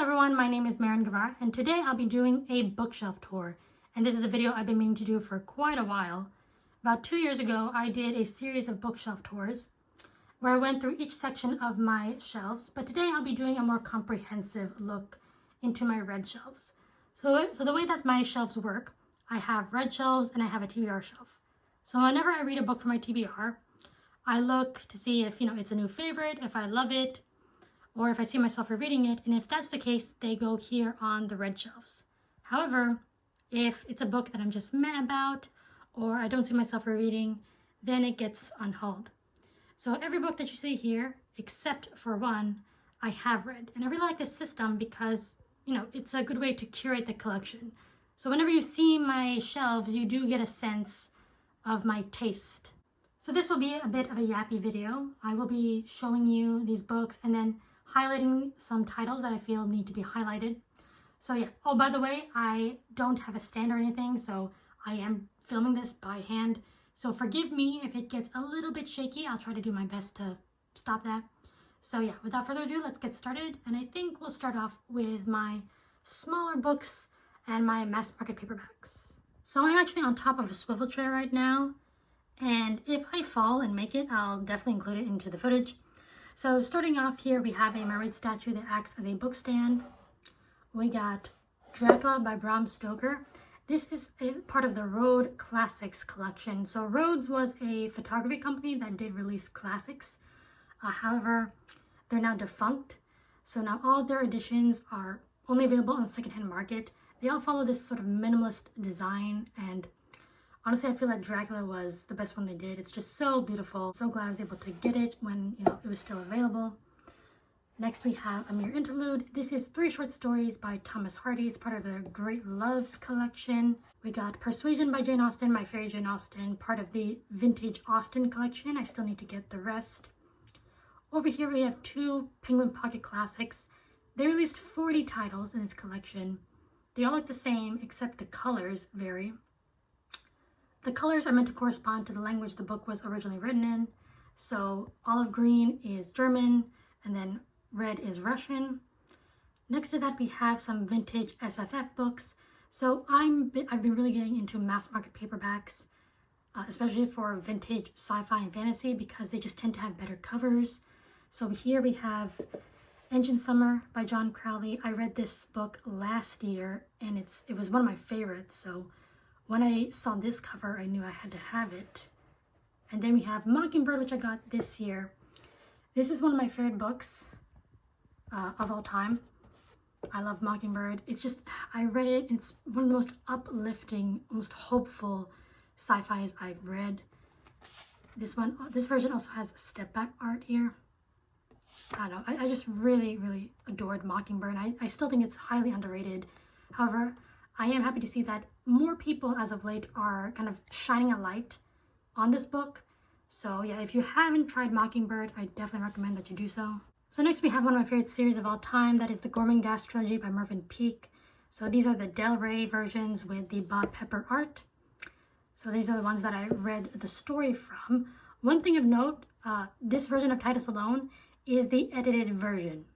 everyone, my name is Marin Guevara, and today I'll be doing a bookshelf tour. And this is a video I've been meaning to do for quite a while. About 2 years ago, I did a series of bookshelf tours where I went through each section of my shelves, but today I'll be doing a more comprehensive look into my red shelves. So the way that my shelves work, I have red shelves and I have a TBR shelf. So whenever I read a book from my TBR, I look to see if, it's a new favorite, if I love it, or if I see myself rereading it, and if that's the case, they go here on the red shelves. However, if it's a book that I'm just meh about, or I don't see myself rereading, then it gets unhauled. So every book that you see here, except for one, I have read. And I really like this system because, it's a good way to curate the collection. So whenever you see my shelves, you do get a sense of my taste. So this will be a bit of a yappy video. I will be showing you these books and then highlighting some titles that I feel need to be highlighted. So yeah, oh, by the way, I don't have a stand or anything, so I am filming this by hand. So forgive me if it gets a little bit shaky. I'll try to do my best to stop that. So yeah, without further ado, let's get started. And I think we'll start off with my smaller books and my mass market paperbacks. So I'm actually on top of a swivel chair right now. And if I fall and make it, I'll definitely include it into the footage. So starting off here, we have a mermaid statue that acts as a book stand. We got Dracula by Bram Stoker. This is a part of the Rhodes Classics collection. So Rhodes was a photography company that did release classics. However, they're now defunct. So now all their editions are only available on the secondhand market. They all follow this sort of minimalist design, and honestly, I feel like Dracula was the best one they did. It's just so beautiful. So glad I was able to get it when, it was still available. Next, we have A Mere Interlude. This is 3 short stories by Thomas Hardy. It's part of the Great Loves collection. We got Persuasion by Jane Austen, my favorite Jane Austen, part of the Vintage Austen collection. I still need to get the rest. Over here, we have 2 Penguin Pocket Classics. They released 40 titles in this collection. They all look the same, except the colors vary. The colors are meant to correspond to the language the book was originally written in. So olive green is German, and then red is Russian. Next to that, we have some vintage SFF books. So I've been really getting into mass market paperbacks, especially for vintage sci-fi and fantasy, because they just tend to have better covers. So here we have Engine Summer by John Crowley. I read this book last year, and it was one of my favorites. So when I saw this cover, I knew I had to have it. And then we have Mockingbird, which I got this year. This is one of my favorite books of all time. I love Mockingbird. It's just, I read it, and it's one of the most uplifting, most hopeful sci-fis I've read. This version also has step back art here. I don't know, I just really, really adored Mockingbird. I still think it's highly underrated. However, I am happy to see that more people as of late are kind of shining a light on this book. So yeah, if you haven't tried Mockingbird, I definitely recommend that you do so. So next we have one of my favorite series of all time. That is the Gormenghast trilogy by Mervyn Peake. So these are the Del Rey versions with the Bob Pepper art. So these are the ones that I read the story from. One thing of note, this version of Titus Alone is the edited version.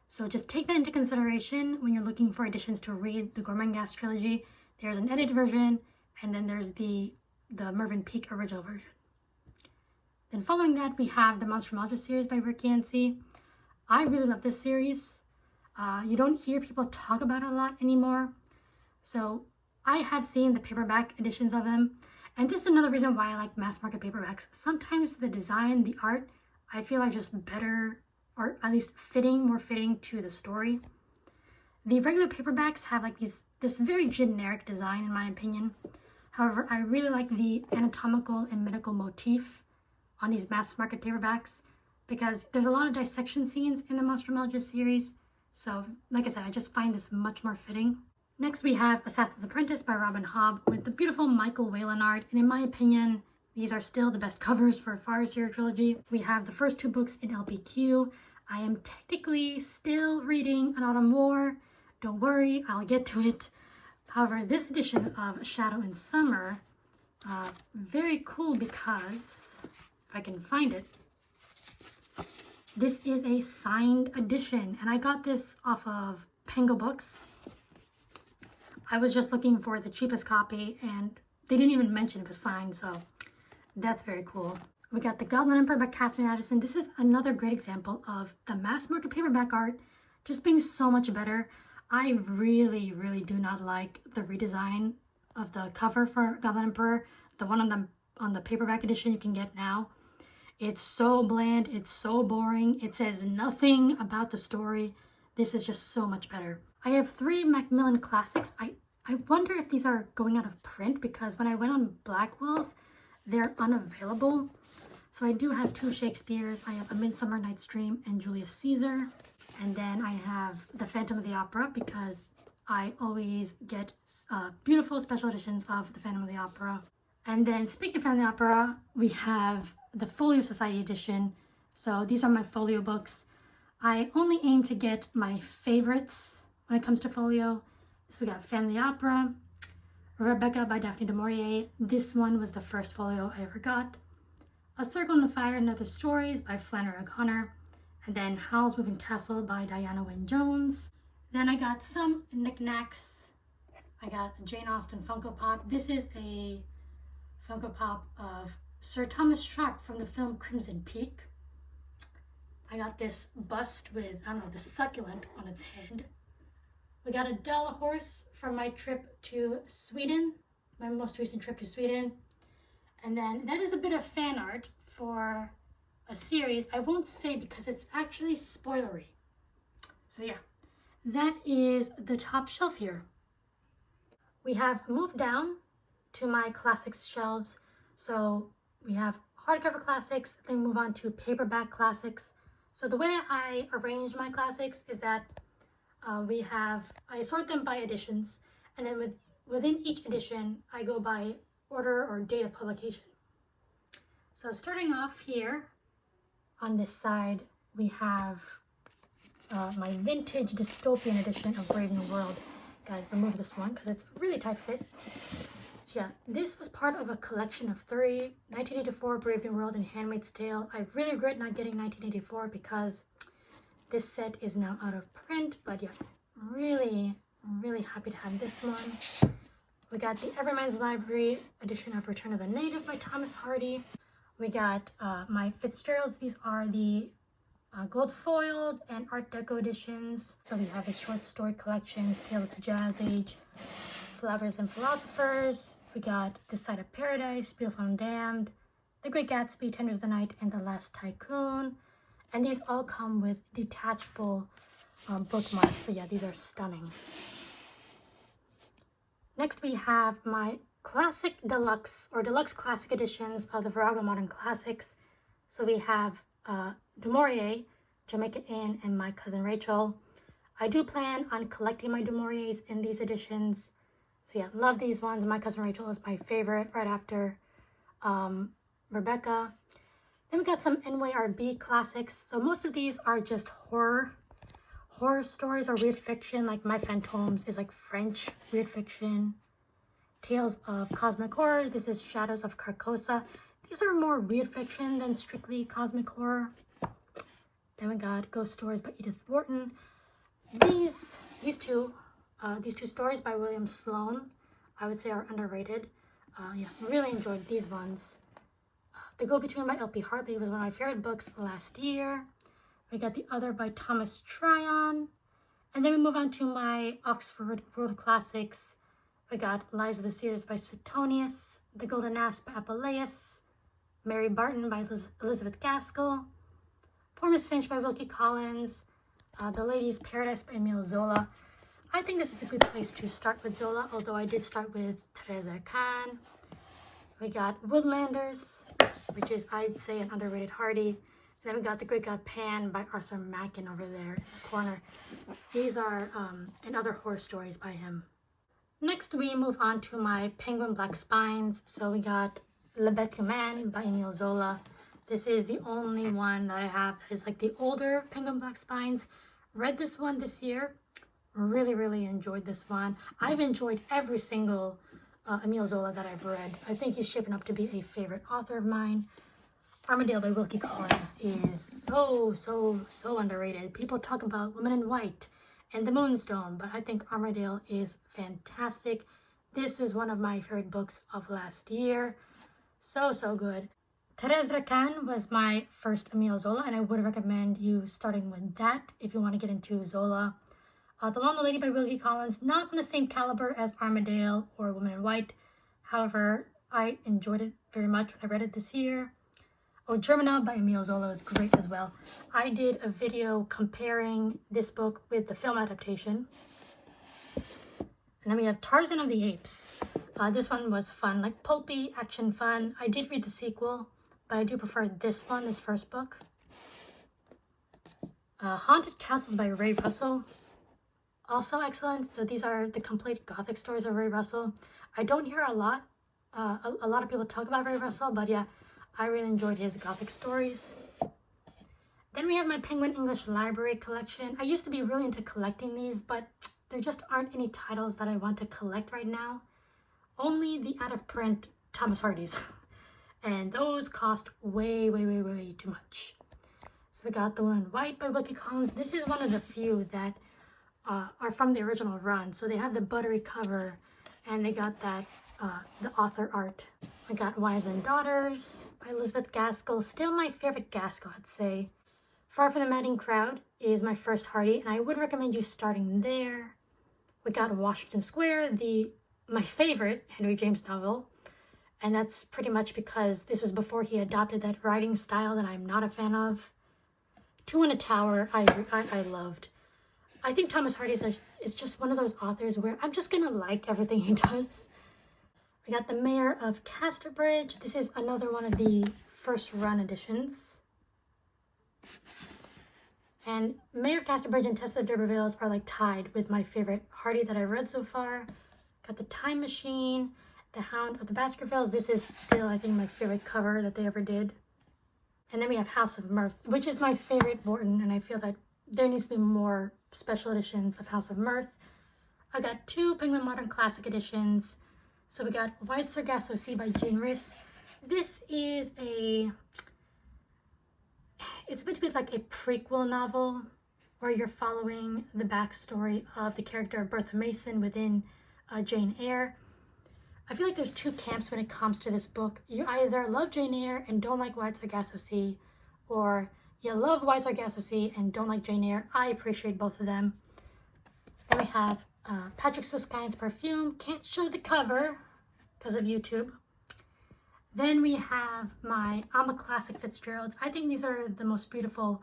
So just take that into consideration when you're looking for editions to read the Gormenghast trilogy. There's an edited version, and then there's the Mervyn Peake original version. Then following that, we have the Monstromology series by Rick Yancey. I really love this series. You don't hear people talk about it a lot anymore. So I have seen the paperback editions of them, and this is another reason why I like mass market paperbacks. Sometimes the design, the art, I feel like just better, or at least more fitting to the story. The regular paperbacks have like this very generic design, in my opinion. However, I really like the anatomical and medical motif on these mass market paperbacks, because there's a lot of dissection scenes in the Monstromology series. So like I said, I just find this much more fitting. Next, we have Assassin's Apprentice by Robin Hobb with the beautiful Michael Whelan art, and in my opinion, these are still the best covers for a Fire Seer trilogy. We have the first 2 books in LPQ. I am technically still reading An Autumn War. Don't worry, I'll get to it. However, this edition of Shadow and Summer, very cool because, if I can find it, this is a signed edition, and I got this off of Penguin Books. I was just looking for the cheapest copy and they didn't even mention it was signed, so that's very cool. We got The Goblin Emperor by Kathleen Addison. This is another great example of the mass market paperback art just being so much better. I really, really do not like the redesign of the cover for Goblin Emperor, the one on the paperback edition you can get now. It's so bland, it's so boring, it says nothing about the story. This is just so much better. I have 3 Macmillan classics. I wonder if these are going out of print because when I went on Blackwell's, they're unavailable. So I do have 2 Shakespeare's. I have A Midsummer Night's Dream and Julius Caesar. And then I have The Phantom of the Opera because I always get beautiful special editions of The Phantom of the Opera. And then speaking of Phantom of the Opera, we have the Folio Society edition. So these are my Folio books. I only aim to get my favorites when it comes to Folio. So we got Phantom of the Opera, Rebecca by Daphne du Maurier. This one was the first Folio I ever got. A Circle in the Fire and Other Stories by Flannery O'Connor. And then Howl's Moving Castle by Diana Wynne Jones. Then I got some knickknacks. I got a Jane Austen Funko Pop. This is a Funko Pop of Sir Thomas Sharpe from the film Crimson Peak. I got this bust with, I don't know, the succulent on its head. We got a Della horse from my trip to Sweden, my most recent trip to Sweden. And then that is a bit of fan art for a series. I won't say because it's actually spoilery. So yeah, that is the top shelf here. We have moved down to my classics shelves. So we have hardcover classics, then move on to paperback classics. So the way I arrange my classics is that I sort them by editions, and then within each edition, I go by order or date of publication. So starting off here on this side, we have my vintage dystopian edition of Brave New World. Gotta remove this one because it's a really tight fit. So yeah, this was part of a collection of 3, 1984, Brave New World, and Handmaid's Tale. I really regret not getting 1984 because this set is now out of print, but yeah, really, really happy to have this one. We got the Everyman's Library edition of Return of the Native by Thomas Hardy. We got my Fitzgeralds. These are the gold foiled and Art Deco editions. So we have the short story collections, Tales of the Jazz Age, Flowers and Philosophers. We got This Side of Paradise, Beautiful and Damned, The Great Gatsby, Tenders of the Night, and The Last Tycoon. And these all come with detachable bookmarks. So yeah, these are stunning. Next we have my classic deluxe or deluxe classic editions of the Virago Modern Classics. So we have Du Maurier, Jamaica Inn, and My Cousin Rachel. I do plan on collecting my Du Mauriers in these editions. So yeah, love these ones. My Cousin Rachel is my favorite right after Rebecca. Then we got some NYRB classics. So most of these are just horror stories or weird fiction. Like My Phantoms is like French weird fiction. Tales of Cosmic Horror. This is Shadows of Carcosa. These are more weird fiction than strictly cosmic horror. Then we got Ghost Stories by Edith Wharton. These two stories by William Sloane, I would say, are underrated. Yeah, really enjoyed these ones. The Go-Between by L.P. Hartley was one of my favorite books last year. We got The Other by Thomas Tryon. And then we move on to my Oxford World Classics. We got Lives of the Caesars by Suetonius, The Golden Asp by Apuleius, Mary Barton by Elizabeth Gaskell, Poor Miss Finch by Wilkie Collins, The Lady's Paradise by Emile Zola. I think this is a good place to start with Zola, although I did start with Teresa Khan. We got Woodlanders, which is, I'd say, an underrated Hardy. And then we got The Great God Pan by Arthur Machen over there in the corner. These are and other horror stories by him. Next, we move on to my Penguin Black Spines. So we got Le Bête Humaine by Emile Zola. This is the only one that I have that is like the older Penguin Black Spines. Read this one this year. Really, really enjoyed this one. I've enjoyed every single Emile Zola that I've read. I think he's shaping up to be a favorite author of mine. Armadale by Wilkie Collins is so underrated. People talk about Women in White and The Moonstone, but I think Armadale is fantastic. This is one of my favorite books of last year. So good. Thérèse Racan was my first Émile Zola, and I would recommend you starting with that if you want to get into Zola. The Lonely Lady by Wilkie Collins, not on the same caliber as Armadale or Woman in White. However, I enjoyed it very much when I read it this year. Oh, Germinal by Émile Zola is great as well. I did a video comparing this book with the film adaptation. And then we have Tarzan of the Apes. This one was fun, like pulpy action fun. I did read the sequel, but I do prefer this one, this first book. Haunted Castles by Ray Russell. Also excellent. So these are the complete Gothic stories of Ray Russell. I don't hear a lot of people talk about Ray Russell, but yeah, I really enjoyed his Gothic stories. Then we have my Penguin English Library collection. I used to be really into collecting these, but there just aren't any titles that I want to collect right now. Only the out-of-print Thomas Hardy's. And those cost way too much. So we got The Woman in White by Wilkie Collins. This is one of the few that are from the original run. So they have the buttery cover, and they got that the author art. I got Wives and Daughters by Elizabeth Gaskell. Still my favorite Gaskell, I'd say. Far from the Madding Crowd is my first Hardy, and I would recommend you starting there. We got Washington Square, my favorite Henry James novel, and that's pretty much because this was before he adopted that writing style that I'm not a fan of. Two in a Tower, I loved. I think Thomas Hardy is just one of those authors where I'm just gonna like everything he does. We got The Mayor of Casterbridge. This is another one of the first run editions. And Mayor of Casterbridge and Tess of the D'Urbervilles are like tied with my favorite Hardy that I've read so far. Got The Time Machine, The Hound of the Baskervilles. This is still, I think, my favorite cover that they ever did. And then we have House of Mirth, which is my favorite Morton, and I feel that there needs to be more special editions of House of Mirth. I got two Penguin Modern Classic editions. So we got White Sargasso Sea by Jean Rhys. This is it's meant to be like a prequel novel where you're following the backstory of the character of Bertha Mason within Jane Eyre. I feel like there's two camps when it comes to this book. You either love Jane Eyre and don't like White Sargasso Sea, or you love White Sargasso Sea and don't like Jane Eyre. I appreciate both of them. Then we have Patrick Susskind's Perfume. Can't show the cover because of YouTube. Then we have my Alma Classic Fitzgerald's. I think these are the most beautiful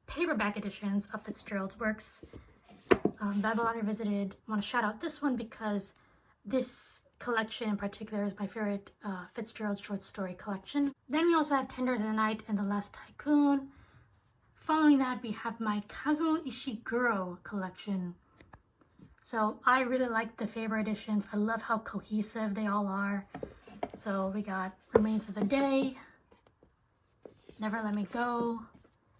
paperback editions of Fitzgerald's works. Babylon Revisited. I want to shout out this one because this collection in particular is my favorite Fitzgerald short story collection. Then we also have Tenders in the Night and The Last Tycoon. Following that, we have my Kazuo Ishiguro collection. So I really like the Faber editions. I love how cohesive they all are. So we got Remains of the Day, Never Let Me Go,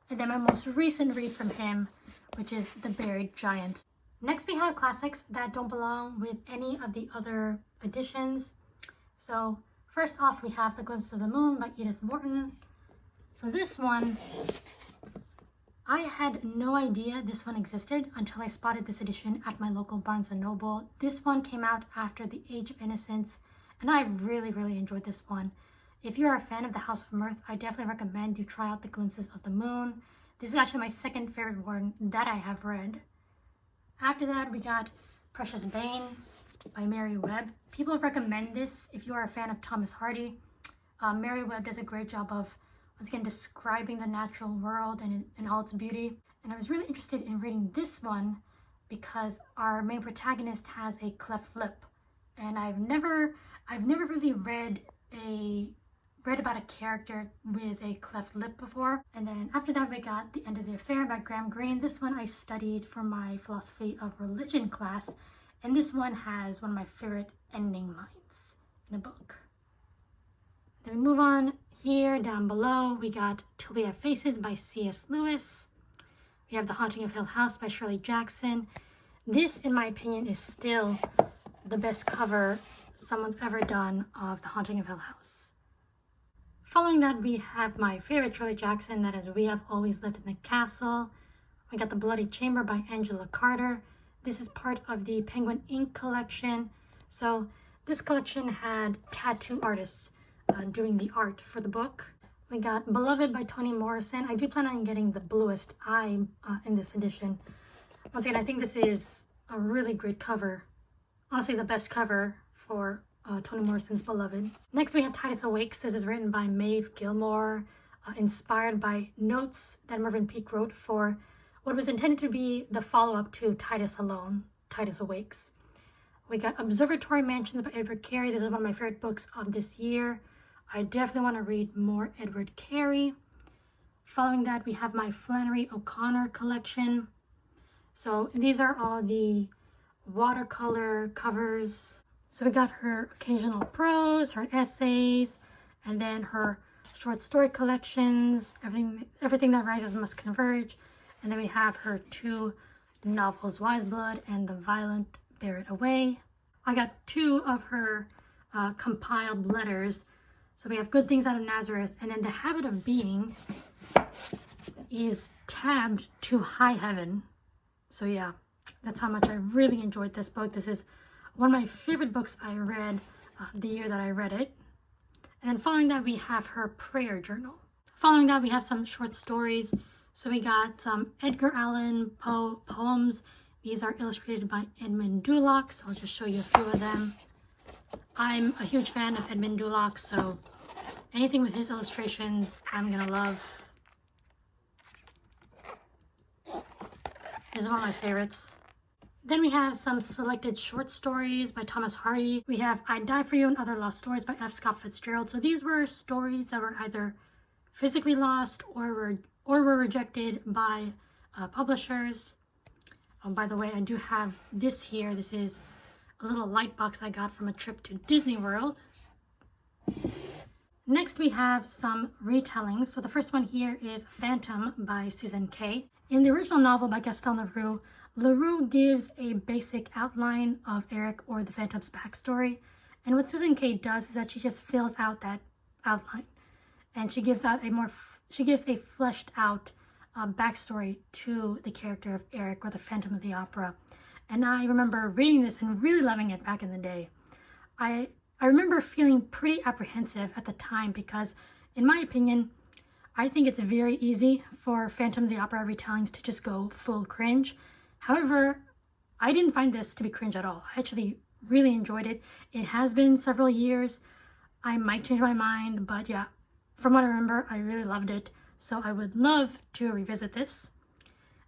and then my most recent read from him, which is The Buried Giant. Next we have classics that don't belong with any of the other editions. So first off, we have The Glimpse of the Moon by Edith Wharton. So this one, I had no idea this one existed until I spotted this edition at my local Barnes & Noble. This one came out after The Age of Innocence, and I really enjoyed this one. If you're a fan of the House of Mirth, I definitely recommend you try out The Glimpses of the Moon. This is actually my second favorite one that I have read. After that, we got Precious Bane by Mary Webb. People recommend this if you are a fan of Thomas Hardy. Mary Webb does a great job of, once again, describing the natural world and all its beauty. And I was really interested in reading this one because our main protagonist has a cleft lip. And I've never really read about a character with a cleft lip before. And then after that, we got The End of the Affair by Graham Greene. This one I studied for my philosophy of religion class, and this one has one of my favorite ending lines in a book. Then we move on here. Down below, we got Till We Have Faces by C.S. Lewis. We have The Haunting of Hill House by Shirley Jackson. This, in my opinion, is still the best cover someone's ever done of The Haunting of Hill House. Following that, we have my favorite Shirley Jackson, that is We Have Always Lived in the Castle. We got The Bloody Chamber by Angela Carter. This is part of the Penguin Ink collection. So this collection had tattoo artists doing the art for the book. We got Beloved by Toni Morrison. I do plan on getting the Bluest Eye in this edition. Once again, I think this is a really great cover. Honestly, the best cover for Toni Morrison's Beloved. Next, we have Titus Awakes. This is written by Maeve Gilmore, inspired by notes that Mervyn Peake wrote for what was intended to be the follow-up to Titus Alone, Titus Awakes. We got Observatory Mansions by Edward Carey. This is one of my favorite books of this year. I definitely want to read more Edward Carey. Following that, we have my Flannery O'Connor collection. So these are all the watercolor covers. So we got her occasional prose, her essays, and then her short story collections, Everything That Rises Must Converge. And then we have her 2 novels, Wise Blood and The Violent Bear It Away. I got 2 of her compiled letters. So we have Good Things Out of Nazareth, and then The Habit of Being is tabbed to High Heaven. So yeah, that's how much I really enjoyed this book. This is one of my favorite books I read the year that I read it. And then following that, we have her prayer journal. Following that, we have some short stories. So we got some Edgar Allan Poe poems. These are illustrated by Edmund Duloc, so I'll just show you a few of them. I'm a huge fan of Edmund Duloc, so anything with his illustrations, I'm gonna love. This is one of my favorites. Then we have some selected short stories by Thomas Hardy. We have I Die For You and Other Lost Stories by F. Scott Fitzgerald. So these were stories that were either physically lost or were rejected by publishers. Oh, by the way, I do have this here. This is a little light box I got from a trip to Disney World. Next, we have some retellings. So the first one here is Phantom by Susan Kay. In the original novel by Gaston Leroux, Leroux gives a basic outline of Eric or the Phantom's backstory. And what Susan Kay does is that she just fills out that outline. And she gives out a fleshed out backstory to the character of Eric or the Phantom of the Opera. And I remember reading this and really loving it back in the day. I remember feeling pretty apprehensive at the time because, in my opinion, I think it's very easy for Phantom of the Opera retellings to just go full cringe. However, I didn't find this to be cringe at all. I actually really enjoyed it. It has been several years. I might change my mind, but yeah, from what I remember, I really loved it. So I would love to revisit this.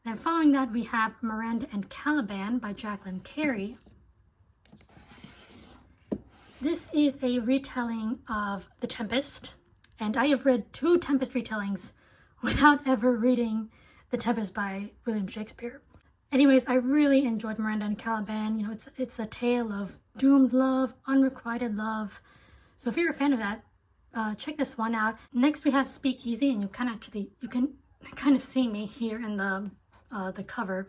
Then following that, we have Miranda and Caliban by Jacqueline Carey. This is a retelling of The Tempest, and I have read 2 Tempest retellings without ever reading The Tempest by William Shakespeare. Anyways, I really enjoyed Miranda and Caliban. You know, it's a tale of doomed love, unrequited love. So if you're a fan of that, check this one out. Next, we have Speakeasy, and you can kind of see me here in the cover.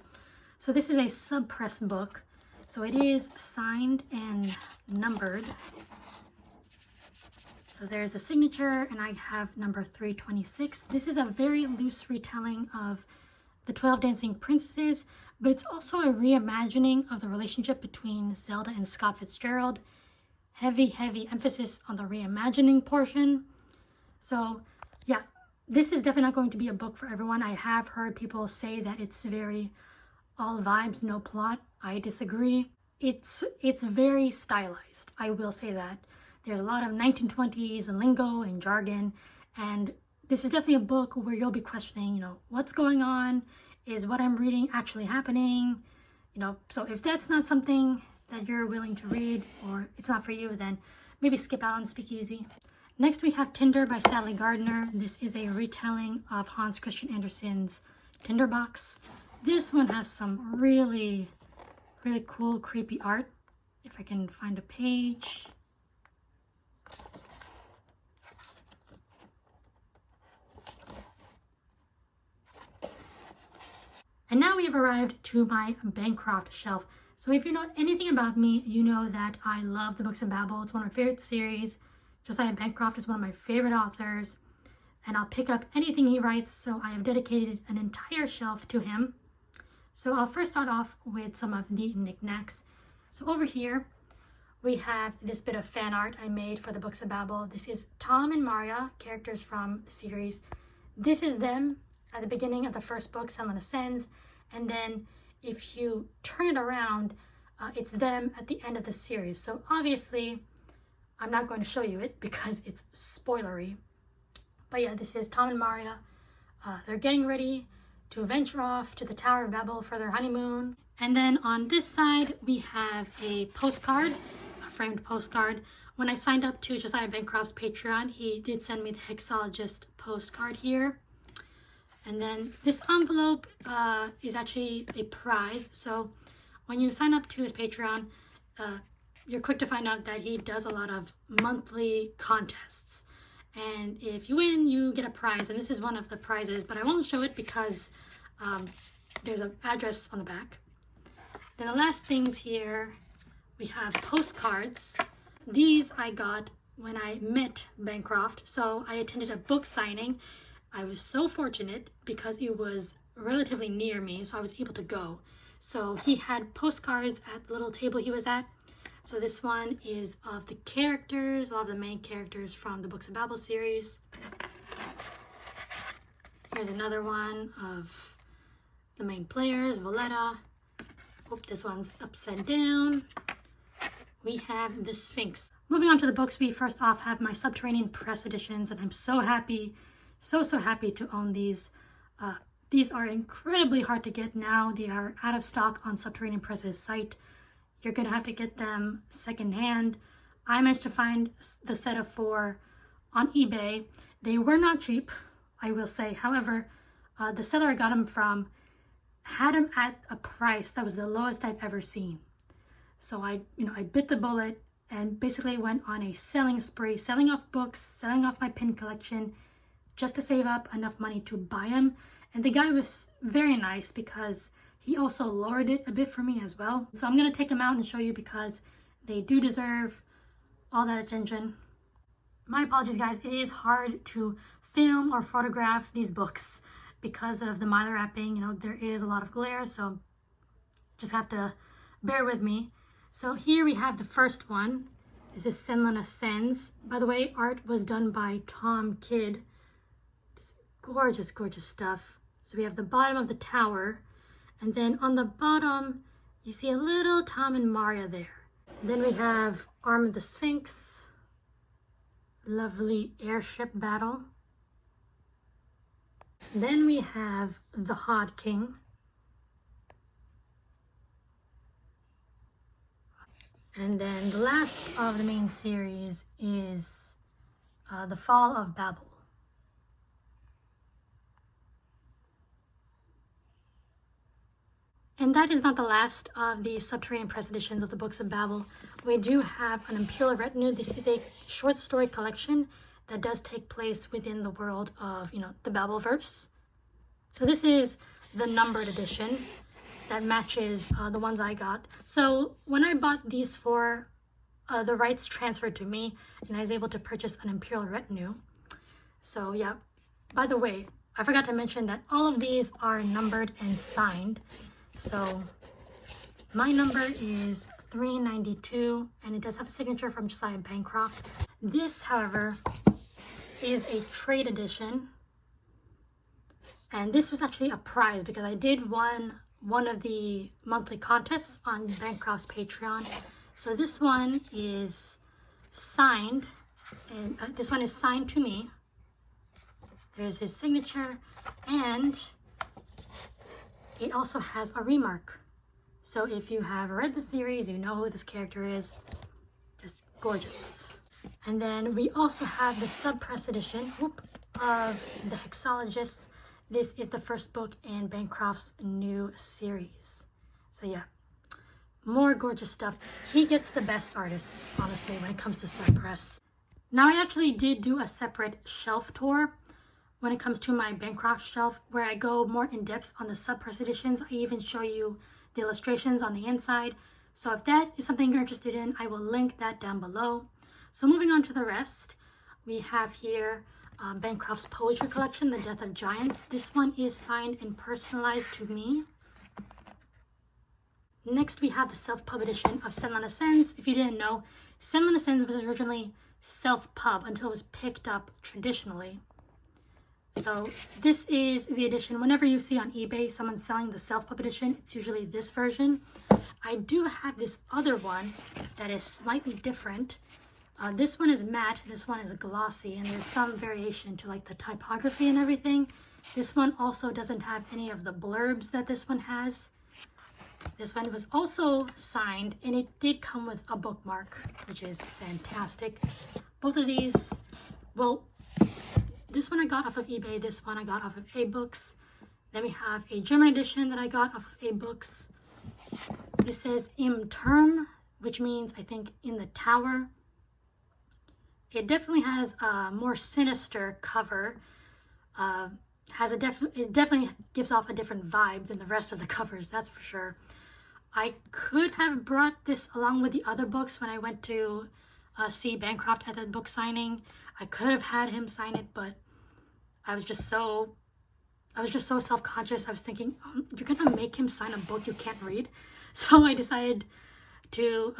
So this is a sub-press book. So it is signed and numbered. So there's the signature, and I have number 326. This is a very loose retelling of the 12 Dancing Princesses, but it's also a reimagining of the relationship between Zelda and Scott Fitzgerald. Heavy emphasis on the reimagining portion. So yeah, this is definitely not going to be a book for everyone. I have heard people say that it's very all vibes, no plot. I disagree. It's very stylized. I will say that. There's a lot of 1920s lingo and jargon, and this is definitely a book where you'll be questioning, you know, what's going on? Is what I'm reading actually happening? You know, so if that's not something that you're willing to read, or it's not for you, then maybe skip out on Speakeasy. Next, we have Tinder by Sally Gardner. This is a retelling of Hans Christian Andersen's Tinderbox. This one has some really cool, creepy art. If I can find a page. And now we have arrived to my Bancroft shelf. So if you know anything about me, you know that I love the Books of Babel. It's one of my favorite series. Josiah Bancroft is one of my favorite authors, and I'll pick up anything he writes, so I have dedicated an entire shelf to him. So I'll first start off with some of the knickknacks. So over here, we have this bit of fan art I made for the Books of Babel. This is Tom and Maria, characters from the series. This is them at the beginning of the first book, Senlin Ascends. And then if you turn it around, it's them at the end of the series. So obviously, I'm not going to show you it because it's spoilery. But yeah, this is Tom and Maria. They're getting ready to venture off to the Tower of Babel for their honeymoon. And then on this side, we have a postcard, a framed postcard. When I signed up to Josiah Bancroft's Patreon, he did send me the Hexologist postcard here. And then this envelope is actually a prize. So when you sign up to his Patreon, you're quick to find out that he does a lot of monthly contests. And if you win, you get a prize. And this is one of the prizes, but I won't show it because there's an address on the back. Then the last things here, we have postcards. These I got when I met Bancroft. So I attended a book signing. I was so fortunate because it was relatively near me, so I was able to go. So he had postcards at the little table he was at. So this one is of the characters, a lot of the main characters from the Books of Babel series. Here's another one of the main players, Valletta. Oh, this one's upside down. We have the Sphinx. Moving on to the books, we first off have my Subterranean press editions, and I'm so happy, so happy to own these. These are incredibly hard to get now. They are out of stock on Subterranean Press's site. You're gonna have to get them secondhand. I managed to find the set of 4 on eBay. They were not cheap, I will say. However, the seller I got them from had them at a price that was the lowest I've ever seen. So I bit the bullet and basically went on a selling spree, selling off books, selling off my pin collection, just to save up enough money to buy them. And the guy was very nice because he also lowered it a bit for me as well. So I'm going to take them out and show you because they do deserve all that attention. My apologies, guys. It is hard to film or photograph these books because of the mylar wrapping. There is a lot of glare, so just have to bear with me. So here we have the first one. This is Senlin Ascends. By the way, art was done by Tom Kidd. Just gorgeous, gorgeous stuff. So we have the bottom of the tower. And then on the bottom, you see a little Tom and Maria there. Then we have Arm of the Sphinx. Lovely airship battle. Then we have the Hod King. And then the last of the main series is the Fall of Babel. And that is not the last of the Subterranean Press editions of the Books of Babel. We do have an Imperial Retinue. This is a short story collection that does take place within the world of, the Babelverse. So this is the numbered edition that matches the ones I got. So when I bought these 4, the rights transferred to me, and I was able to purchase an Imperial Retinue. So yeah, by the way, I forgot to mention that all of these are numbered and signed. So my number is 392, and it does have a signature from Josiah Bancroft. This, however, is a trade edition, and this was actually a prize because I did win one of the monthly contests on Bancroft's Patreon. So this one is signed, and this one is signed to me. There's his signature, and it also has a remark. So if you have read the series, you know who this character is. Just gorgeous. And then we also have the sub-press edition of the Hexologists. This is the first book in Bancroft's new series. So yeah, more gorgeous stuff. He gets the best artists, honestly, when it comes to sub-press. Now I actually did do a separate shelf tour when it comes to my Bancroft shelf, where I go more in depth on the sub-press editions. I even show you the illustrations on the inside. So if that is something you're interested in, I will link that down below. So moving on to the rest, we have here Bancroft's poetry collection, The Death of Giants. This one is signed and personalized to me. Next, we have the self-pub edition of Senran Ascends. If you didn't know, Senran Ascends was originally self-pub until it was picked up traditionally. So this is the edition. Whenever you see on eBay someone selling the self-pub edition, it's usually this version. I do have this other one that is slightly different. This one is matte, this one is glossy, and there's some variation to like the typography and everything. This one also doesn't have any of the blurbs that this one has. This one was also signed, and it did come with a bookmark, which is fantastic. Both of these, well, this one I got off of eBay, this one I got off of A-Books. Then we have a German edition that I got off of A-Books. This says Im Turm, which means, I think, in the tower. It definitely has a more sinister cover. It definitely gives off a different vibe than the rest of the covers, that's for sure. I could have brought this along with the other books when I went to see Bancroft at that book signing. I could have had him sign it, but I was just so self-conscious. I was thinking, oh, you're gonna make him sign a book you can't read? So I decided to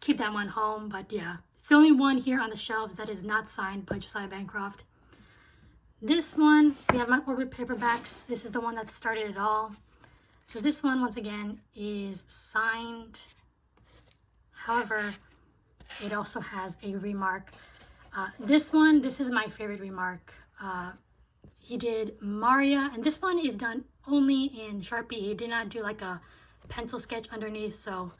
keep that one home. But yeah, it's the only one here on the shelves that is not signed by Josiah Bancroft. This one, we have my Orbit paperbacks. This is the one that started it all. So this one, once again, is signed. However, it also has a remark. This is my favorite remark. He did Maria, and this one is done only in Sharpie. He did not do like a pencil sketch underneath, so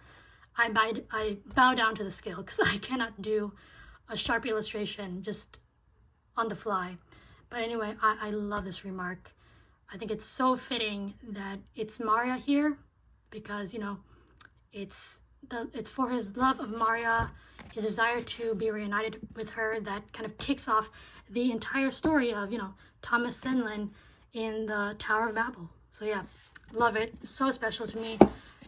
I bow down to the skill because I cannot do a Sharpie illustration just on the fly. But anyway, I love this remark. I think it's so fitting that it's Maria here because, you know, it's for his love of Maria, his desire to be reunited with her, that kind of kicks off the entire story of, you know, Thomas Senlin in the Tower of Babel. So yeah, love it. So special to me.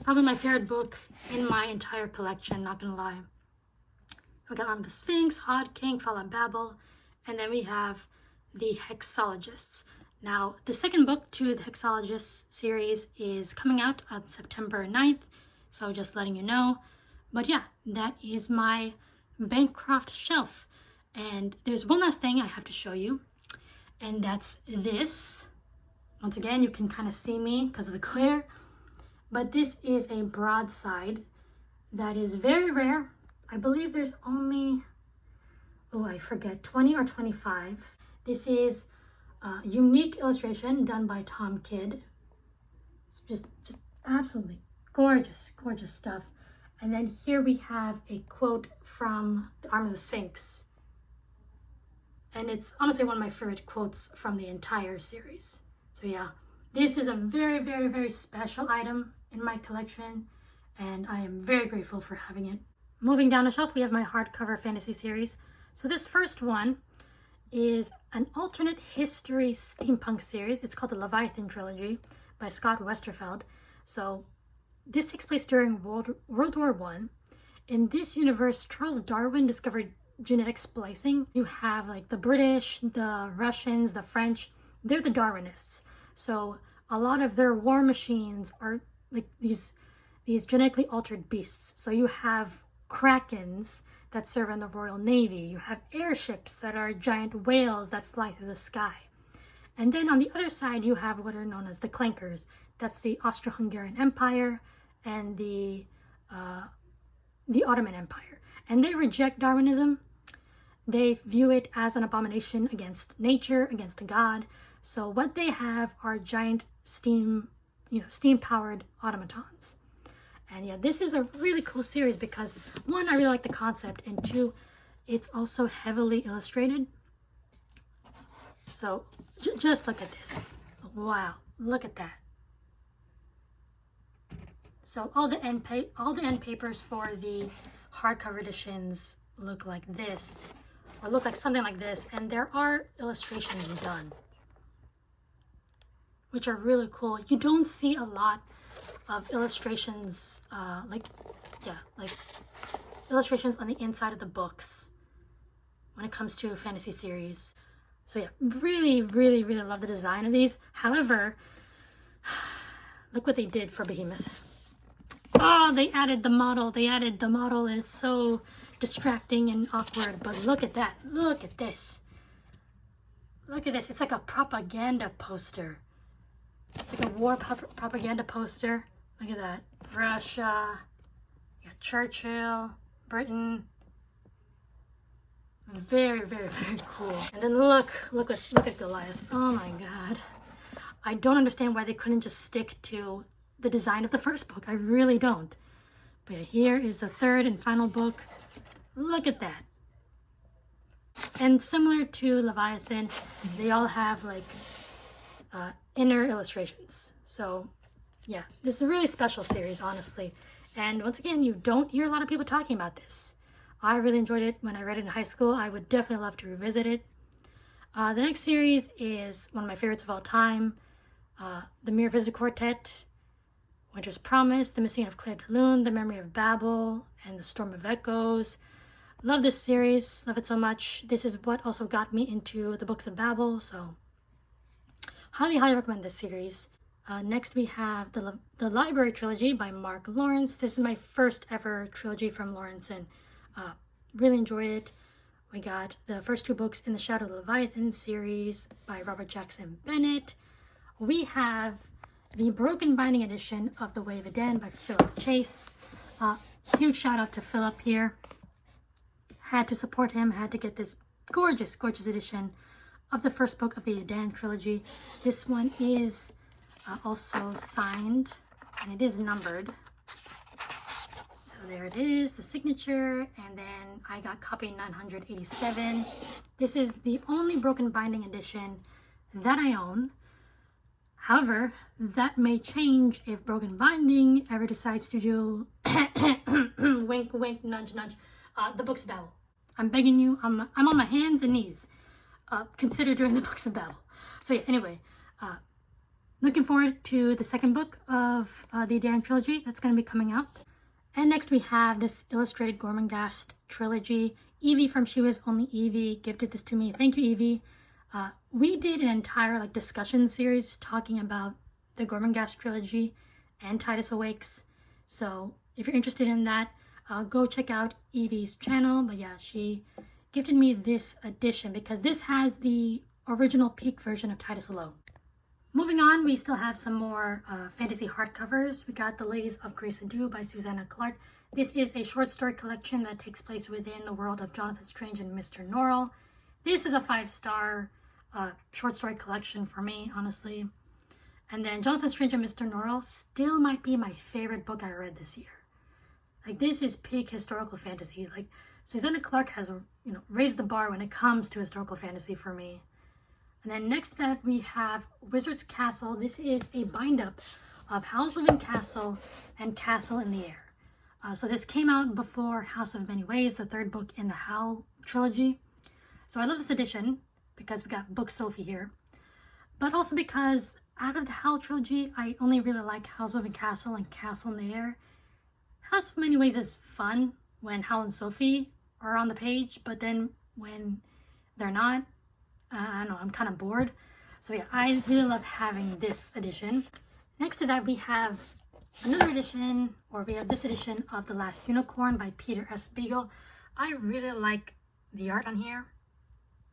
Probably my favorite book in my entire collection, not gonna lie. We got on the Sphinx, Hod King, Fall of Babel, and then we have the Hexologists. Now, the second book to the Hexologists series is coming out on September 9th, so just letting you know. But yeah, that is my Bancroft shelf. And there's one last thing I have to show you, and that's this. Once again, you can kind of see me because of the glare, but this is a broadside that is very rare. I believe there's only, oh, I forget, 20 or 25. This is a unique illustration done by Tom Kidd. It's just absolutely gorgeous, gorgeous stuff. And then here we have a quote from The Arm of the Sphinx. And it's honestly one of my favorite quotes from the entire series. So yeah, this is a very, very, very special item in my collection, and I am very grateful for having it. Moving down the shelf, we have my hardcover fantasy series. So this first one is an alternate history steampunk series. It's called the Leviathan Trilogy by Scott Westerfeld. So this takes place during World War I. In this universe, Charles Darwin discovered genetic splicing. You have like the British, the Russians, the French, they're the Darwinists. So a lot of their war machines are like these genetically altered beasts. So you have krakens that serve in the Royal Navy. You have airships that are giant whales that fly through the sky. And then on the other side, you have what are known as the clankers. That's the Austro-Hungarian Empire and the Ottoman Empire. And they reject Darwinism. They view it as an abomination against nature, against God. So what they have are giant steam-powered automatons. And yeah, this is a really cool series because one, I really like the concept, and two, it's also heavily illustrated. So just look at this. Wow, look at that. So all the end papers for the hardcover editions look like this, or look like something like this, and there are illustrations done, which are really cool. You don't see a lot of illustrations, like illustrations on the inside of the books when it comes to a fantasy series. So yeah, really, really, really love the design of these. However, look what they did for Behemoth. Oh, they added the model. They added the model. It's so distracting and awkward. But look at that. Look at this. Look at this. It's like a propaganda poster. It's like a war propaganda poster. Look at that. Russia. You got Churchill. Britain. Very, very, very cool. And then look at Goliath. Oh my god. I don't understand why they couldn't just stick to the design of the first book. I really don't. But here is the third and final book. Look at that. And similar to Leviathan, they all have like inner illustrations. So yeah, this is a really special series, honestly. And once again, you don't hear a lot of people talking about this. I really enjoyed it when I read it in high school. I would definitely love to revisit it. The next series is one of my favorites of all time. The Mere Visit Quartet, Winter's Promise, The Missing of Claire de Lune, The Memory of Babel, and The Storm of Echoes. Love this series, love it so much. This is what also got me into the books of Babel, so highly, highly recommend this series. Next we have the Library Trilogy by Mark Lawrence. This is my first ever trilogy from Lawrence, and really enjoyed it. We got the first two books in the Shadow of the Leviathan series by Robert Jackson Bennett. We have the Broken Binding edition of The Way of Aden by Philip Chase. Huge shout out to Philip here. Had to support him, had to get this gorgeous, gorgeous edition of the first book of the Aden trilogy. This one is also signed, and it is numbered. So there it is, the signature, and then I got copy 987. This is the only Broken Binding edition that I own. However, that may change if Broken Binding ever decides to do wink, wink, nudge, nudge, the books of Babel. I'm begging you, I'm on my hands and knees. Consider doing the books of Babel. So yeah, anyway, looking forward to the second book of the Aden trilogy that's going to be coming out. And next we have this illustrated Gormenghast trilogy. Evie from She Was Only Evie gifted this to me. Thank you, Evie. We did an entire discussion series talking about the Gormenghast trilogy and Titus Awakes. So if you're interested in that, go check out Evie's channel. But yeah, she gifted me this edition because this has the original peak version of Titus alone. Moving on, we still have some more fantasy hardcovers. We got The Ladies of Grace and Dew by Susanna Clarke. This is a short story collection that takes place within the world of Jonathan Strange and Mr. Norrell. This is a 5-star short story collection for me, honestly. And then Jonathan Strange and Mr. Norrell still might be my favorite book I read this year. This is peak historical fantasy. Susanna Clarke has, raised the bar when it comes to historical fantasy for me. And then next to that we have Wizard's Castle. This is a bind-up of Howl's Moving Castle and Castle in the Air. So this came out before House of Many Ways, the third book in the Howl trilogy. So I love this edition because we got Book Sophie here. But also because out of the Howl trilogy, I only really like Howl's Moving Castle and Castle in the Air. House of Many Ways is fun when Howl and Sophie are on the page, but then when they're not, I don't know, I'm kind of bored. So yeah, I really love having this edition. Next to that, we have another edition, or we have this edition of The Last Unicorn by Peter S. Beagle. I really like the art on here.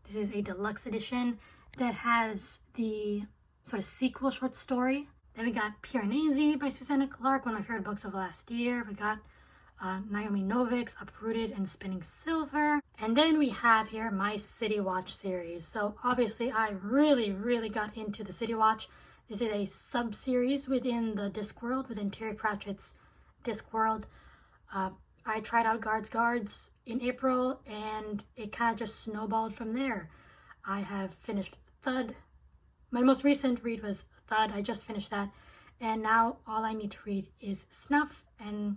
This is a deluxe edition that has the sort of sequel short story. Then we got Piranesi by Susanna Clarke, one of my favorite books of last year. We got Naomi Novik's Uprooted and Spinning Silver. And then we have here my City Watch series. So obviously I really, really got into the City Watch. This is a sub-series within the Discworld, within Terry Pratchett's Discworld. I tried out Guards in April, and it kind of just snowballed from there. I have finished Thud. My most recent read was Thud. I just finished that. And now all I need to read is Snuff, and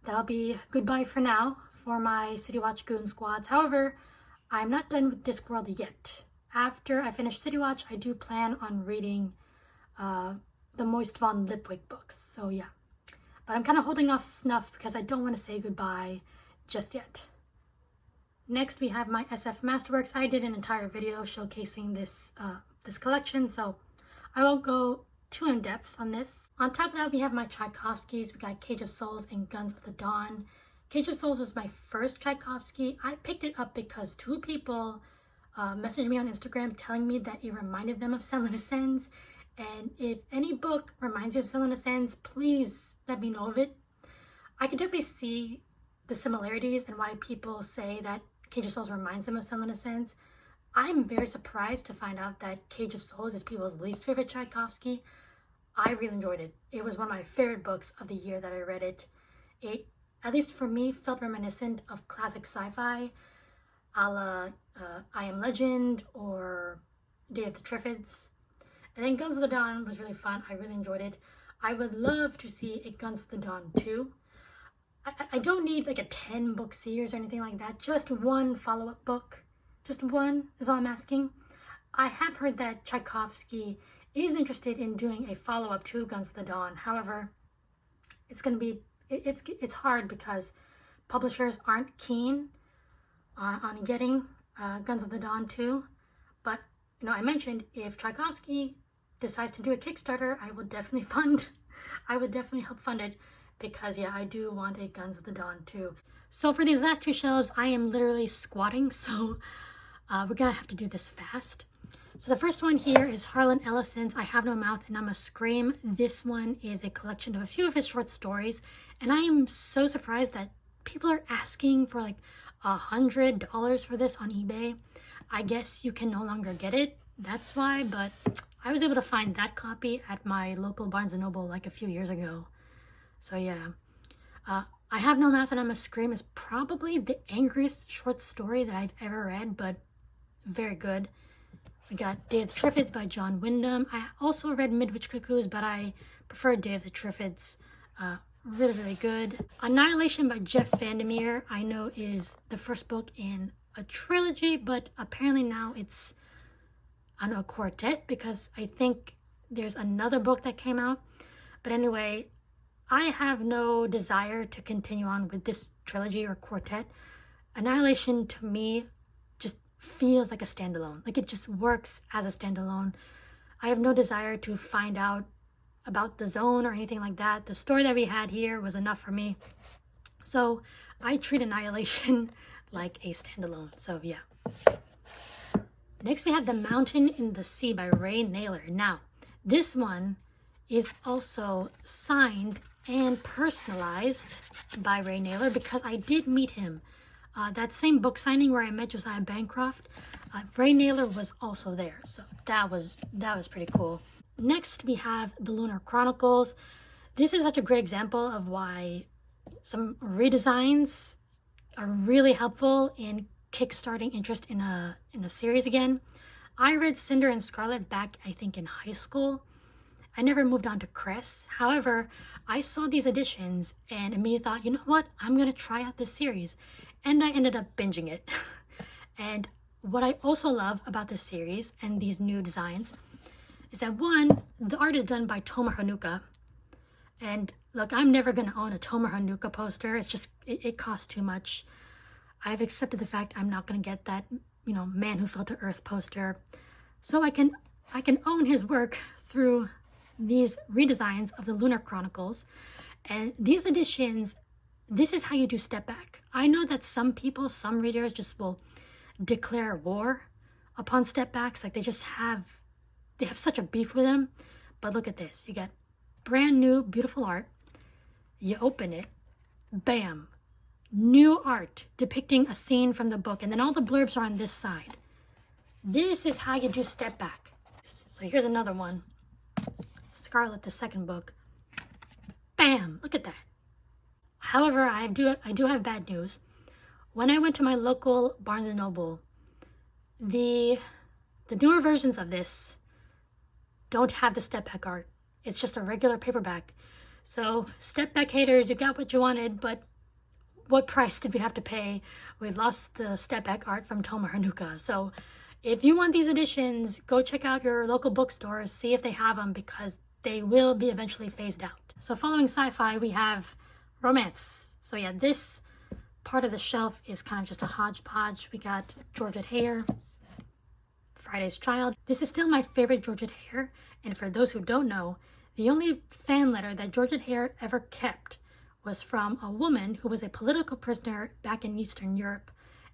that'll be goodbye for now for my City Watch Goon Squads. However, I'm not done with Discworld yet. After I finish City Watch, I do plan on reading the Moist von Lipwick books. So yeah. But I'm kind of holding off Snuff because I don't want to say goodbye just yet. Next, we have my SF Masterworks. I did an entire video showcasing this this collection, so I won't go too in-depth on this. On top of that, we have my Tchaikovskys. We got Cage of Souls and Guns of the Dawn. Cage of Souls was my first Tchaikovsky. I picked it up because two people messaged me on Instagram telling me that it reminded them of Selena Sens. And if any book reminds you of Selena Sens, please let me know of it. I can definitely see the similarities and why people say that Cage of Souls reminds them of Selena Sens. I'm very surprised to find out that Cage of Souls is people's least favorite Tchaikovsky. I really enjoyed it. It was one of my favorite books of the year that I read it. It, at least for me, felt reminiscent of classic sci-fi, a la I Am Legend or Day of the Triffids. And then Guns of the Dawn was really fun. I really enjoyed it. I would love to see a Guns of the Dawn 2. I don't need like a 10-book series or anything like that. Just one follow-up book. Just one is all I'm asking. I have heard that Tchaikovsky is interested in doing a follow-up to Guns of the Dawn. However, it's going to be, it's hard because publishers aren't keen on getting Guns of the Dawn 2. But, you know, I mentioned if Tchaikovsky decides to do a Kickstarter, I would definitely help fund it because, yeah, I do want a Guns of the Dawn 2. So for these last two shelves, I am literally squatting, so we're gonna have to do this fast. So the first one here is Harlan Ellison's I Have No Mouth and I'm a Scream. This one is a collection of a few of his short stories, and I am so surprised that people are asking for like $100 for this on eBay. I guess you can no longer get it, that's why, but I was able to find that copy at my local Barnes & Noble like a few years ago. So yeah, I Have No Mouth and I'm a Scream is probably the angriest short story that I've ever read, but very good. We got Day of the Triffids by John Wyndham. I also read Midwich Cuckoos, but I prefer Day of the Triffids. Really, really good. Annihilation by Jeff Vandermeer, I know is the first book in a trilogy, but apparently now it's on a quartet because I think there's another book that came out. But anyway, I have no desire to continue on with this trilogy or quartet. Annihilation to me just feels like a standalone. Like it just works as a standalone. I have no desire to find out about the zone or anything like that. The story that we had here was enough for me. So I treat Annihilation like a standalone. So yeah. Next we have The Mountain in the Sea by Ray Naylor. Now, this one is also signed and personalized by Ray Naylor because I did meet him. That same book signing where I met Josiah Bancroft, Ray Naylor was also there. So that was pretty cool. Next, we have The Lunar Chronicles. This is such a great example of why some redesigns are really helpful in kickstarting interest in a series again. I read Cinder and Scarlet back, I think, in high school. I never moved on to Cress. However, I saw these editions and immediately thought, you know what? I'm going to try out this series. And I ended up binging it. And what I also love about this series and these new designs is that one, the art is done by Tomer Hanuka. And look, I'm never going to own a Tomer Hanuka poster. It's just, it costs too much. I've accepted the fact I'm not going to get that, you know, Man Who Fell to Earth poster. So I can own his work through these redesigns of the Lunar Chronicles. And these editions, this is how you do step back. I know that some people, some readers just will declare war upon step backs. Like they have such a beef with them. But look at this. You get brand new, beautiful art. You open it. Bam. New art depicting a scene from the book. And then all the blurbs are on this side. This is how you do step back. So here's another one. Scarlet, the second book. Bam. Look at that. However, I do have bad news. When I went to my local Barnes & Noble, the newer versions of this don't have the step back art. It's just a regular paperback. So step back haters, you got what you wanted, but what price did we have to pay? We lost the step back art from Tomer Hanuka. So if you want these editions, go check out your local bookstores, see if they have them because they will be eventually phased out. So following sci-fi, we have romance. So yeah, this part of the shelf is kind of just a hodgepodge. We got Georgette Heyer, For Friday's Child. This is still my favorite Georgette Heyer, and for those who don't know, the only fan letter that Georgette Heyer ever kept was from a woman who was a political prisoner back in Eastern Europe,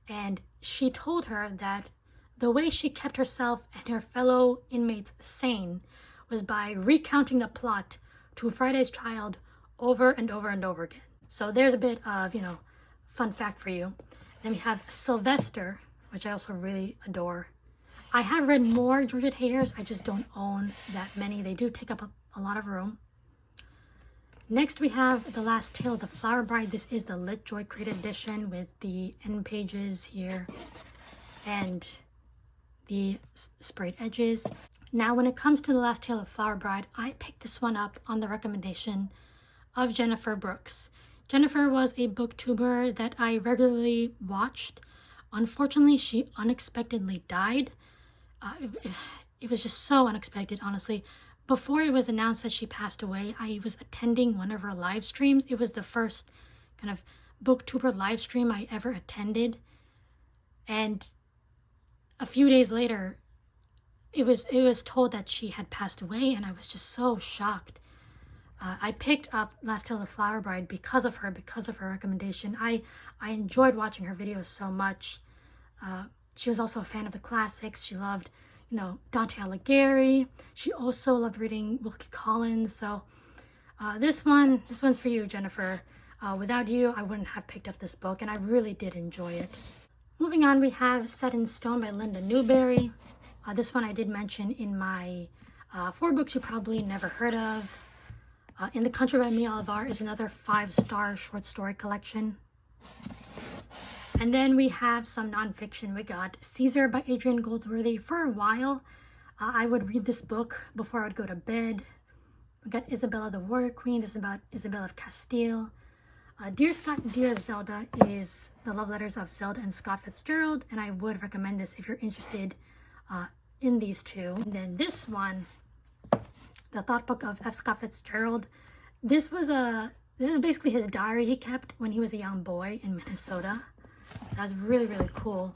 and she told her that the way she kept herself and her fellow inmates sane was by recounting the plot to Friday's Child over and over and over again. So there's a bit of, fun fact for you. Then we have Sylvester, which I also really adore. I have read more Georgette Heyers, I just don't own that many. They do take up a lot of room. Next we have The Last Tale of the Flower Bride. This is the LitJoy Created Edition with the end pages here and the sprayed edges. Now when it comes to The Last Tale of the Flower Bride, I picked this one up on the recommendation of Jennifer Brooks. Jennifer was a booktuber that I regularly watched. Unfortunately, she unexpectedly died. It was just so unexpected, honestly. Before it was announced that she passed away, I was attending one of her live streams. It was the first kind of booktuber live stream I ever attended. And a few days later, it was told that she had passed away, and I was just so shocked. I picked up Last Tale of the Flower Bride because of her recommendation. I enjoyed watching her videos so much. She was also a fan of the classics. She loved, Dante Alighieri. She also loved reading Wilkie Collins. So this one's for you, Jennifer. Without you, I wouldn't have picked up this book, and I really did enjoy it. Moving on, we have Set in Stone by Linda Newberry. This one I did mention in my 4 books you probably never heard of. In the Country by Mia Alvar is another 5-star short story collection. And then we have some nonfiction. We got Caesar by Adrian Goldsworthy. For a while, I would read this book before I would go to bed. We got Isabella the Warrior Queen. This is about Isabella of Castile. Dear Scott, Dear Zelda is the love letters of Zelda and Scott Fitzgerald, and I would recommend this if you're interested in these two. And then this one, The Thought Book of F. Scott Fitzgerald. This is basically his diary he kept when he was a young boy in Minnesota. That's really, really cool.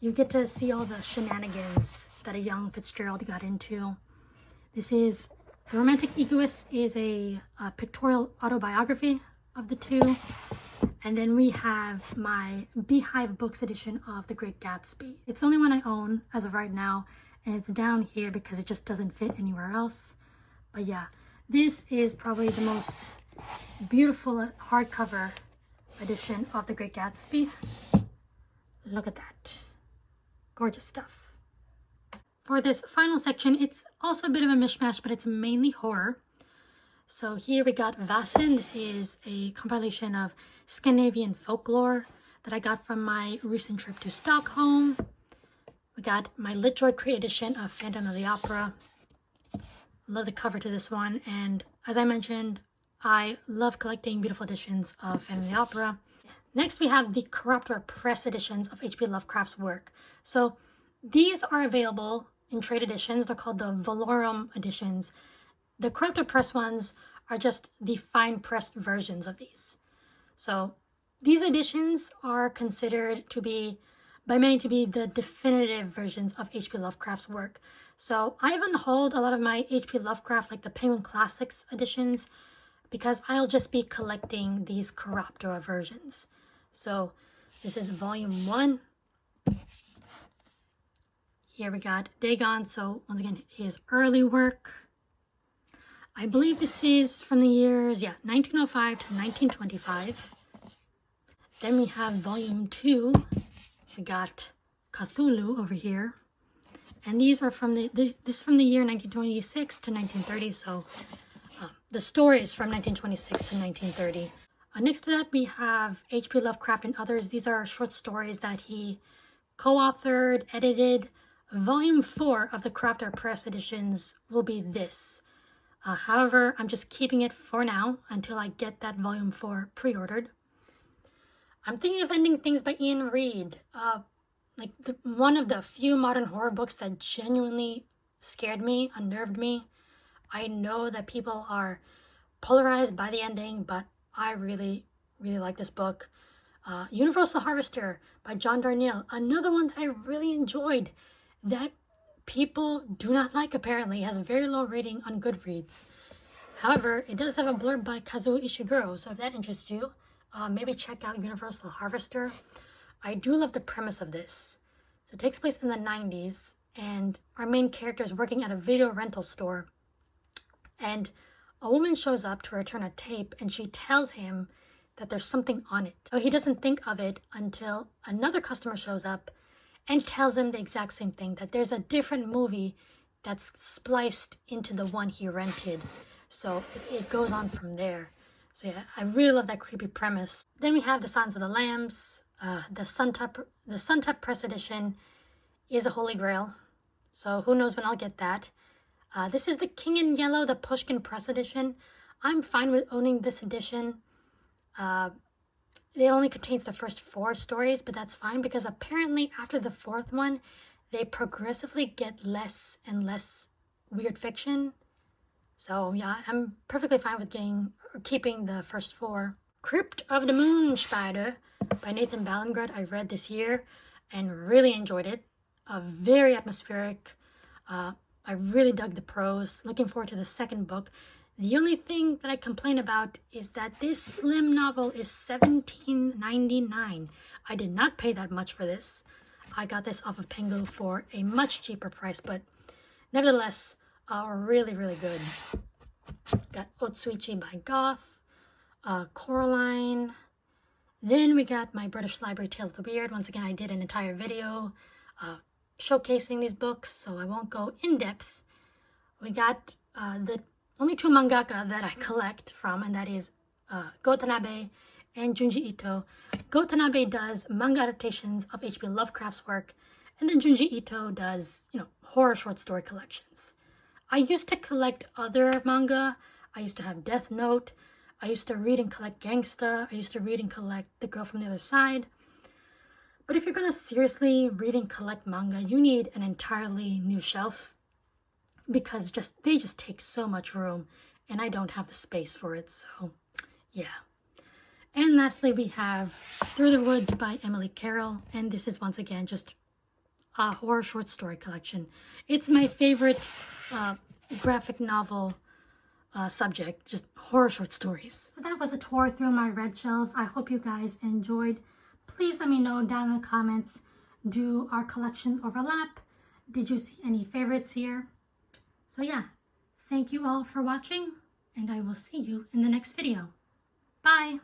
You get to see all the shenanigans that a young Fitzgerald got into. This is The Romantic Egoist is a pictorial autobiography of the two. And then we have my Beehive Books edition of The Great Gatsby. It's the only one I own as of right now, and it's down here because it just doesn't fit anywhere else. But yeah, this is probably the most beautiful hardcover edition of The Great Gatsby. Look at that. Gorgeous stuff. For this final section, it's also a bit of a mishmash, but it's mainly horror. So here we got Vasen. This is a compilation of Scandinavian folklore that I got from my recent trip to Stockholm. We got my LitJoy Created edition of Phantom of the Opera. Love the cover to this one, and as I mentioned, I love collecting beautiful editions of Phantom of the Opera. Next we have the Corruptor Press editions of H.P. Lovecraft's work. So these are available in trade editions. They're called the Valorum editions. The Corruptor Press ones are just the fine pressed versions of these. So these editions are considered to be, by many, to be the definitive versions of H.P. Lovecraft's work. So I haven't hauled a lot of my H.P. Lovecraft, like the Penguin Classics editions, because I'll just be collecting these Corruptor versions. So this is volume 1. Here we got Dagon. So once again, his early work. I believe this is from the years, 1905 to 1925. Then we have volume 2. We got Cthulhu over here. And these are from this is from the year 1926 to 1930. So the story is from 1926 to 1930. Next to that, we have H.P. Lovecraft and others. These are short stories that he co-authored, edited. Volume 4 of the Corruptor Press editions will be this. However, I'm just keeping it for now until I get that volume 4 pre-ordered. I'm thinking of ending things by Ian Reid. One of the few modern horror books that genuinely scared me, unnerved me. I know that people are polarized by the ending, but I really, really like this book. Universal Harvester by John Darnielle. Another one that I really enjoyed. That people do not like, apparently. It has a very low rating on Goodreads. However, it does have a blurb by Kazuo Ishiguro, so if that interests you, maybe check out Universal Harvester. I do love the premise of this. So it takes place in the 90s, and our main character is working at a video rental store. And a woman shows up to return a tape, and she tells him that there's something on it. So he doesn't think of it until another customer shows up and tells him the exact same thing, that there's a different movie that's spliced into the one he rented. So it goes on from there. So yeah, I really love that creepy premise. Then we have The Silence of the Lambs. The Suntop Press edition is a holy grail. So who knows when I'll get that. This is the King in Yellow, the Pushkin Press edition. I'm fine with owning this edition. It only contains the first 4 stories, but that's fine because apparently after the 4th one, they progressively get less and less weird fiction. So yeah, I'm perfectly fine with keeping the first 4. Crypt of the Moon Spider by Nathan Ballingrud I read this year and really enjoyed it. Very atmospheric. I really dug the prose. Looking forward to the second book. The only thing that I complain about is that this slim novel is $17.99. I did not pay that much for this. I got this off of Pengu for a much cheaper price, but nevertheless, really, really good. Got Otsuichi by Goth, Coraline. Then we got my British Library Tales of the Weird. Once again, I did an entire video showcasing these books, so I won't go in depth. We got the only 2 mangaka that I collect from, and that is Go Tanabe and Junji Ito. Go Tanabe does manga adaptations of H.P. Lovecraft's work, and then Junji Ito does, horror short story collections. I used to collect other manga. I used to have Death Note. I used to read and collect Gangsta. I used to read and collect The Girl from the Other Side. But if you're going to seriously read and collect manga, you need an entirely new shelf because they just take so much room and I don't have the space for it. So yeah. And lastly, we have Through the Woods by Emily Carroll. And this is once again just a horror short story collection. It's my favorite graphic novel subject, just horror short stories. So that was a tour through my red shelves. I hope you guys enjoyed. Please let me know down in the comments, do our collections overlap? Did you see any favorites here? So yeah, thank you all for watching, and I will see you in the next video. Bye!